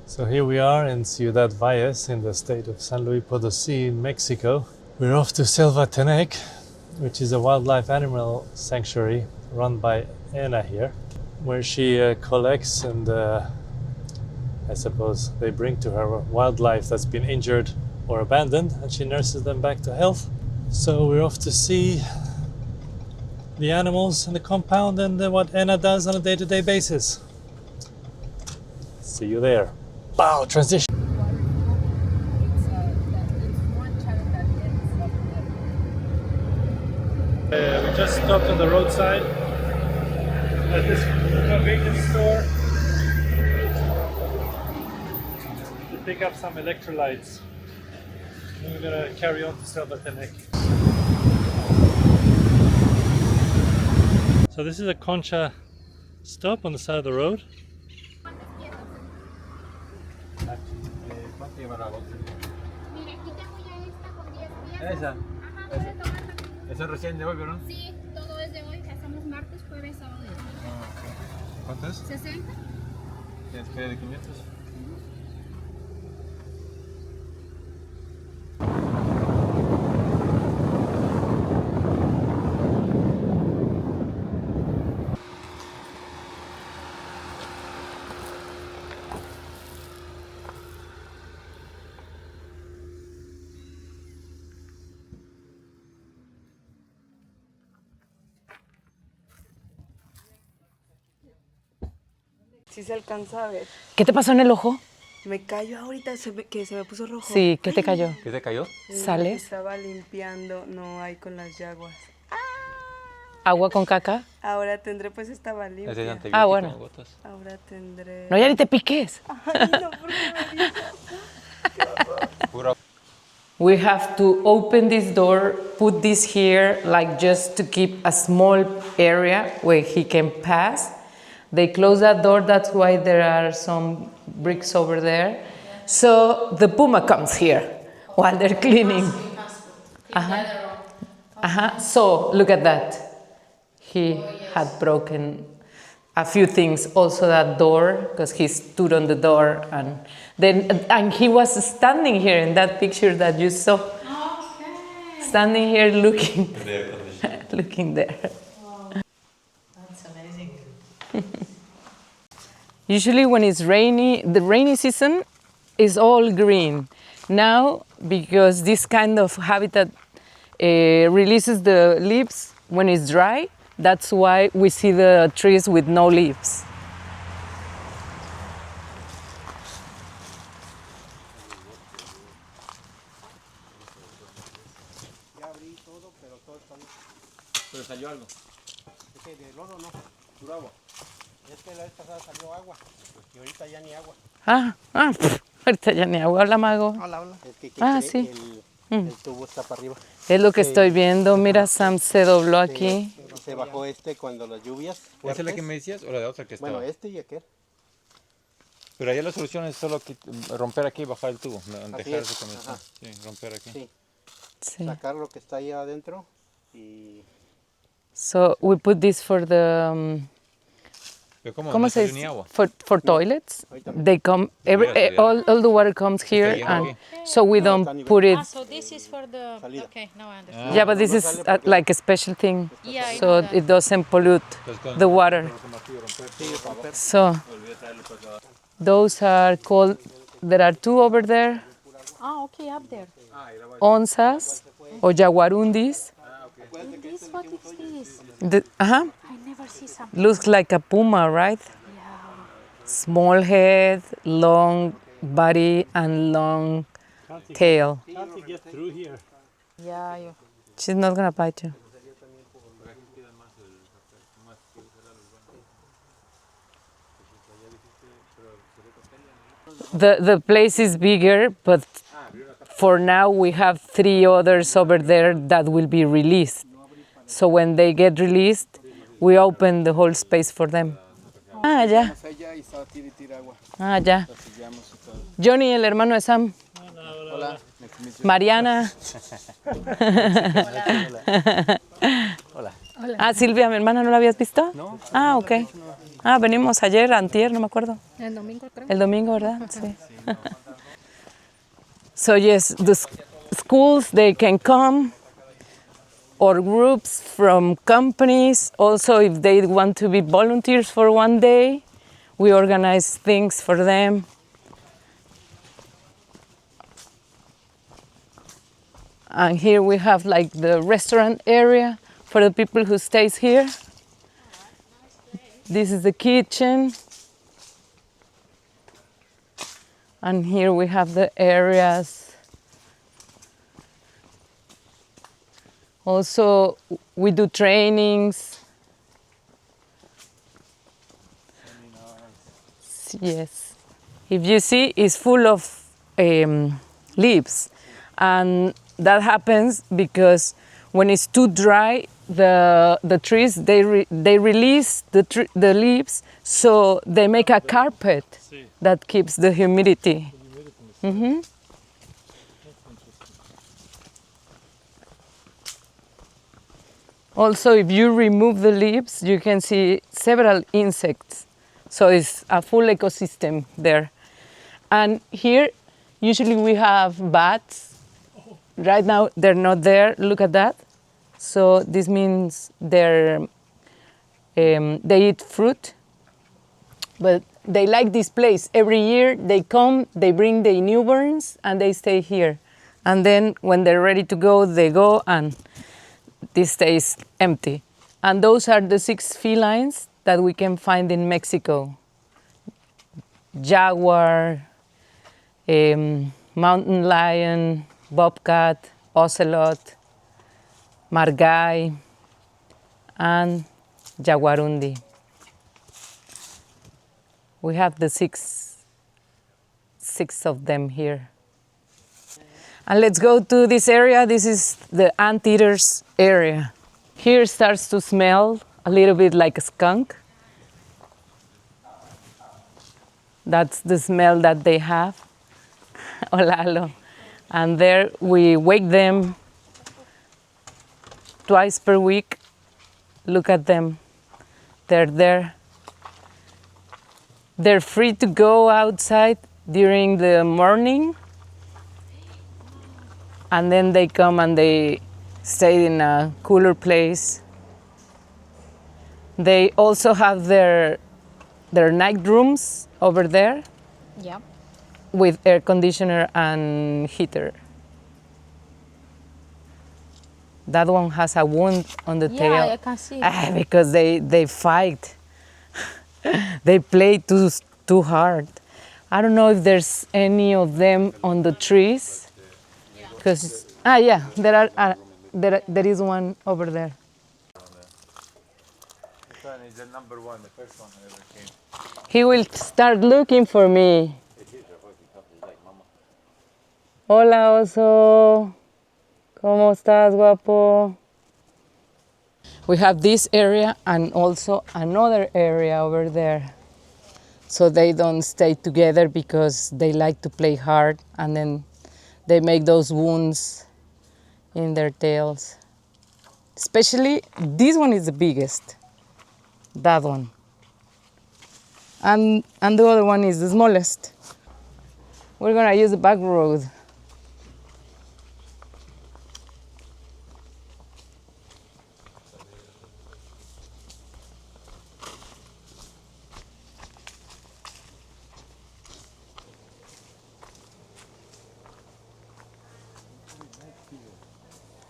So here we are in Ciudad Valles in the state of San Luis Potosí in Mexico. We're off to Selva Teenek, which is a wildlife animal sanctuary run by Anna here, where she collects and I suppose they bring to her wildlife that's been injured or abandoned, and she nurses them back to health. So we're off to see the animals in the compound and what Anna does on a day-to-day basis. See you there. Wow, transition. We just stopped on the roadside at this convenience store to pick up some electrolytes. And we're gonna carry on to Selva Teenek. So this is a concha stop on the side of the road. Esa. Eso es recién de hoy, ¿no? Sí, todo es de hoy. Hacemos martes, jueves, sábado y domingo. ¿Cuánto es? 60. ¿Tienes que de 500? Sí se alcanza a ver. ¿Qué te pasó en el ojo? Me cayó ahorita, que se me puso rojo. Sí, ¿qué te cayó? ¿Qué te cayó? ¿Sales? Estaba limpiando, no hay con las yaguas. ¿Agua con caca? Ahora tendré, pues estaba limpia. Ese es antibiótico, Ah, bueno. gotas. Ahora tendré... No, ya ni te piques. Ay, no, ¿por qué me dices? Puro. We have to open this door, put this here, like just to keep a small area where he can pass. They close that door, that's why there are some bricks over there. So the puma comes here while they're cleaning. So look at that. He had broken a few things, also that door, because he stood on the door, and he was standing here in that picture that you saw. Okay. Standing here looking, looking there. That's amazing. Usually when it's rainy, the rainy season is all green. Now, because this kind of habitat releases the leaves when it's dry, that's why we see the trees with no leaves. Pero salió algo. Ese de lodo no, puro agua. Es que la vez pasada salió agua, y ahorita ya ni agua. Ahorita ya ni agua. Hola, Mago. Hola, hola. Es que Sí. el tubo está para arriba. Es lo que estoy viendo. Mira, Sam se dobló aquí. Se bajó cuando las lluvias. ¿Esa es la que me decías o la de otra que estaba? Bueno, y aquel. Pero allá la solución es solo romper aquí y bajar el tubo. Dejar es. eso como está. Sí, romper aquí. Sí. Sí. Sacar lo que está ahí adentro y... So we put this for the... Pero ¿cómo? ¿Cómo No se salió dice? ni agua. For toilets? ahorita no. They come, all the water comes here, lleno and aquí. so we don't put it. So this is for the... Salida. Okay, now I understand. Yeah, but this is like a special thing, Yeah, I so know that. it doesn't pollute the water. So those are called. There are two over there, Oh, okay, up there. Onzas or Jaguarundis. And this, what is this? I never see something. Looks like a puma, right? Yeah. Small head, long body, and long tail. Can't you get through here? Yeah, She's not gonna bite you. The place is bigger, but for now we have 3 others over there that will be released. So when they get released, we open the whole space for them. Ah, ya. Ah, ya. Johnny, el hermano de Sam. Hola. Mariana. Hola. Ah, Silvia, mi hermana, ¿no la habías visto? No. Ah, ok. Ah, venimos ayer, antier, no me acuerdo. El domingo creo. El domingo, ¿verdad? Sí. So yes, the schools, they can come, or groups from companies. Also, if they want to be volunteers for one day, we organize things for them. And here we have like the restaurant area for the people who stays here. This is the kitchen. And here we have the areas. Also, we do trainings. Yes. If you see, it's full of leaves. And that happens because when it's too dry, the trees, they release the leaves, so they make a carpet that keeps the humidity. Mm-hmm. Also, if you remove the leaves, you can see several insects. So it's a full ecosystem there. And here, usually we have bats. Right now, they're not there. Look at that. So this means they eat fruit. But they like this place. Every year, they come, they bring their newborns, and they stay here. And then when they're ready to go, they go, and this stays empty. And those are the 6 felines that we can find in Mexico. Jaguar, mountain lion, bobcat, ocelot, margay, and jaguarundi. We have the six of them here. And let's go to this area. This is the anteaters area. Here starts to smell a little bit like a skunk. That's the smell that they have. Hola. And there we wake them twice per week. Look at them. They're there. They're free to go outside during the morning. And then they come and they stay in a cooler place. They also have their night rooms over there. Yeah. With air conditioner and heater. That one has a wound on the tail. Yeah, I can see. Because they fight. They play too hard. I don't know if there's any of them on the trees. Because there is one over there. This one is the number one, the first one I ever came. He will start looking for me. Hola, oso. ¿Cómo estás, guapo? We have this area and also another area over there. So they don't stay together because they like to play hard, and then they make those wounds in their tails. Especially, this one is the biggest. That one. And the other one is the smallest. We're gonna use the back road.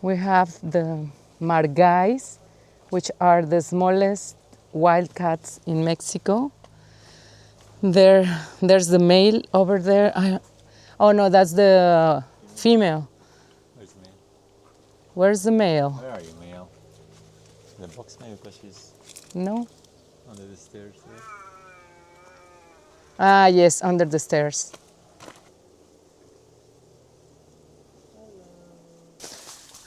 We have the Margays, which are the smallest wildcats in Mexico. There's the male over there. Oh no, that's the female. Where's the male? Where's the male? Where are you, male? The box maybe because she's No? under the stairs there. Ah, yes, under the stairs.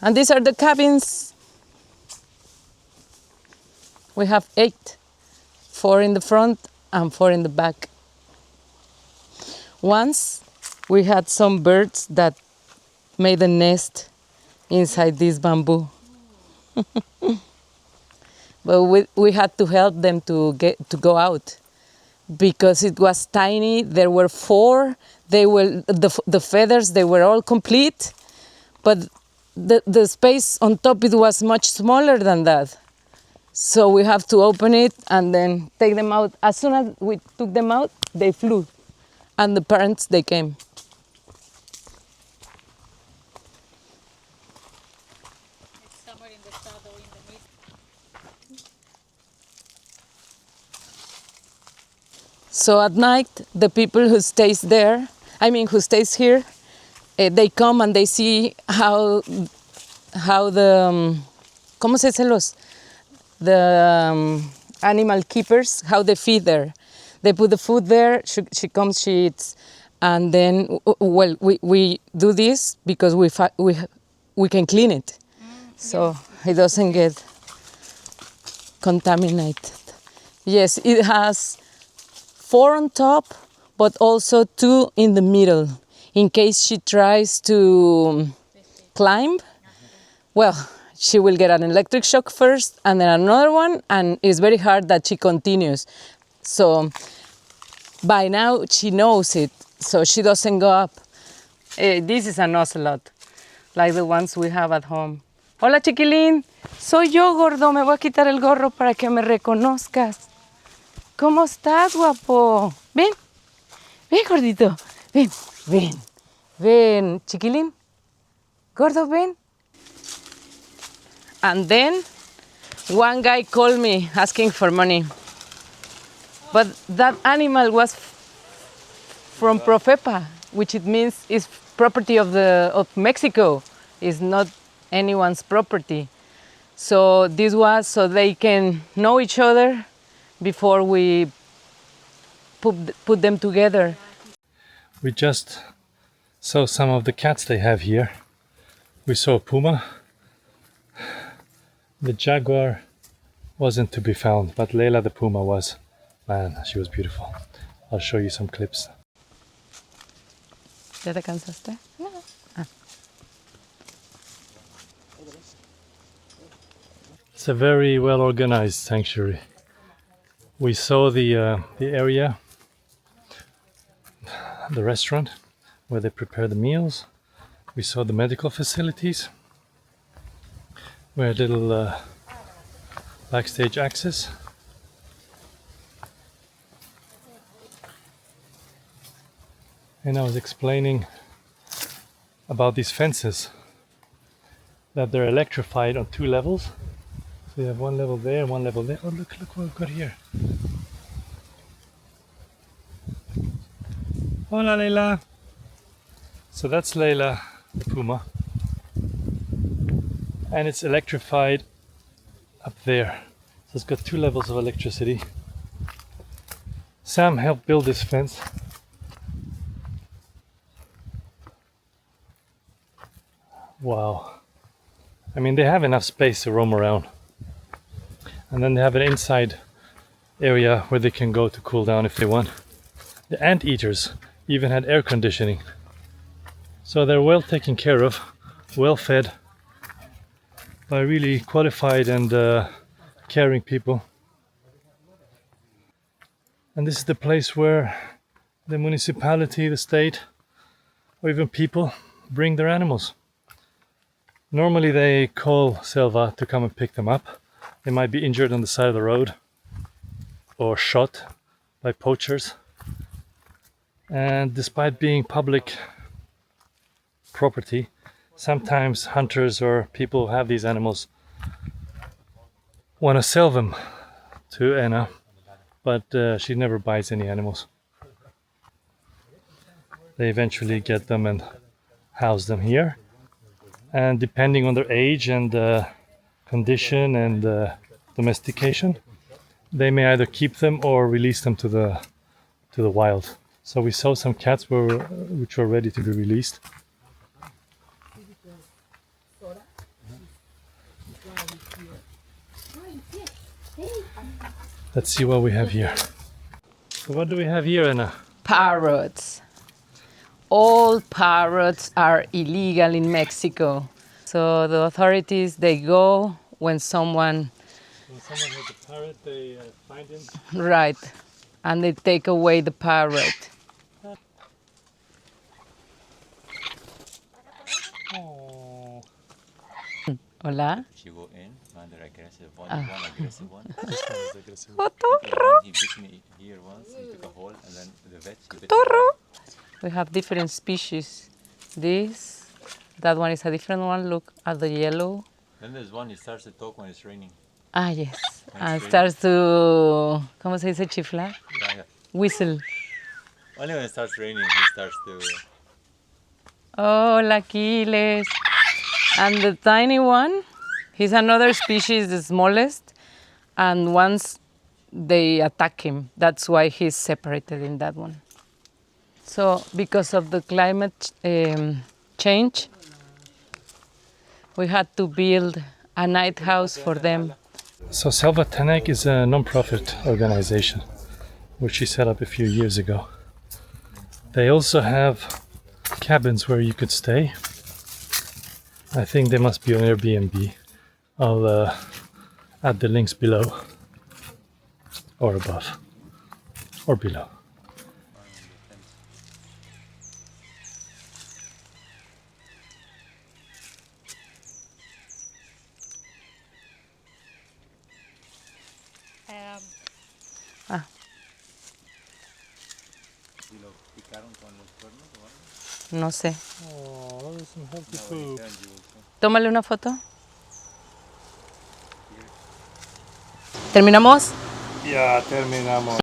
And these are the cabins. We have 8, 4 in the front and 4 in the back. Once we had some birds that made a nest inside this bamboo. but we had to help them to go out because it was tiny. There were 4. They were the feathers. They were all complete, but the space on top it was much smaller than that. So we have to open it and then take them out. As soon as we took them out, they flew, and the parents they came. So at night, the people who stays there, who stays here, they come and they see how the ¿cómo se dicen los? The animal keepers, how they feed there. They put the food there. She comes, she eats, and then we do this because we can clean it, so it doesn't get contaminated. Yes, it has 4 on top, but also 2 in the middle, in case she tries to climb. Well, she will get an electric shock first and then another one, and it's very hard that she continues. So by now she knows it, so she doesn't go up. This is an ocelot, like the ones we have at home. Hola, chiquilín. Soy yo, gordo. Me voy a quitar el gorro para que me reconozcas. ¿Cómo estás, guapo? Ven, ven, gordito. Ven, ven, ven, chiquilín. Gordo, ven. And then one guy called me asking for money. But that animal was from Profepa, which it means is property of Mexico. It's not anyone's property. So this was so they can know each other before we put them together. We just saw some of the cats they have here. We saw a puma. The jaguar wasn't to be found, but Leyla the Puma was. Man, she was beautiful. I'll show you some clips. ¿Ya te cansaste? No. Ah. It's a very well organized sanctuary. We saw the area, the restaurant where they prepare the meals. We saw the medical facilities, where little backstage access. And I was explaining about these fences, that they're electrified on 2 levels. So you have 1 level there, 1 level there. Oh, look what we've got here. Hola, Leyla. So that's Leyla the Puma. And it's electrified up there. So it's got 2 levels of electricity. Sam helped build this fence. Wow. I mean, they have enough space to roam around. And then they have an inside area where they can go to cool down if they want. The anteaters even had air conditioning. So they're well taken care of, well fed by really qualified and caring people. And this is the place where the municipality, the state, or even people bring their animals. Normally they call Selva to come and pick them up. They might be injured on the side of the road or shot by poachers. And despite being public property, sometimes hunters or people who have these animals want to sell them to Anna, but she never buys any animals. They eventually get them and house them here. And depending on their age and condition and domestication, they may either keep them or release them to the wild. So we saw some cats which were ready to be released. Let's see what we have here. So what do we have here, Anna? Parrots. All parrots are illegal in Mexico. So the authorities, they go when someone When someone has a parrot, they find him. Right. And they take away the parrot. Oh. Hola. If you go in, find the aggressive one, one aggressive one. This one is aggressive. He bit me here once, he took a hole, and then the vet, he bit We have different species. That one is a different one. Look at the yellow. Then there's one, he starts to talk when it's raining. Ah, yes. When And it's starts to, ¿cómo se dice chiflar? Yeah. Whistle. Only when it starts raining, he starts to... Oh, Laquiles. And the tiny one, he's another species, the smallest. And once they attack him, that's why he's separated in that one. So because of the climate change, we had to build a night house for them. So Selva Teenek is a non-profit organization which she set up a few years ago. They also have cabins where you could stay. I think they must be on Airbnb. I'll add the links below or above or below. No sé. Oh, that is some healthy food. Tómale una foto. ¿Terminamos? Ya terminamos.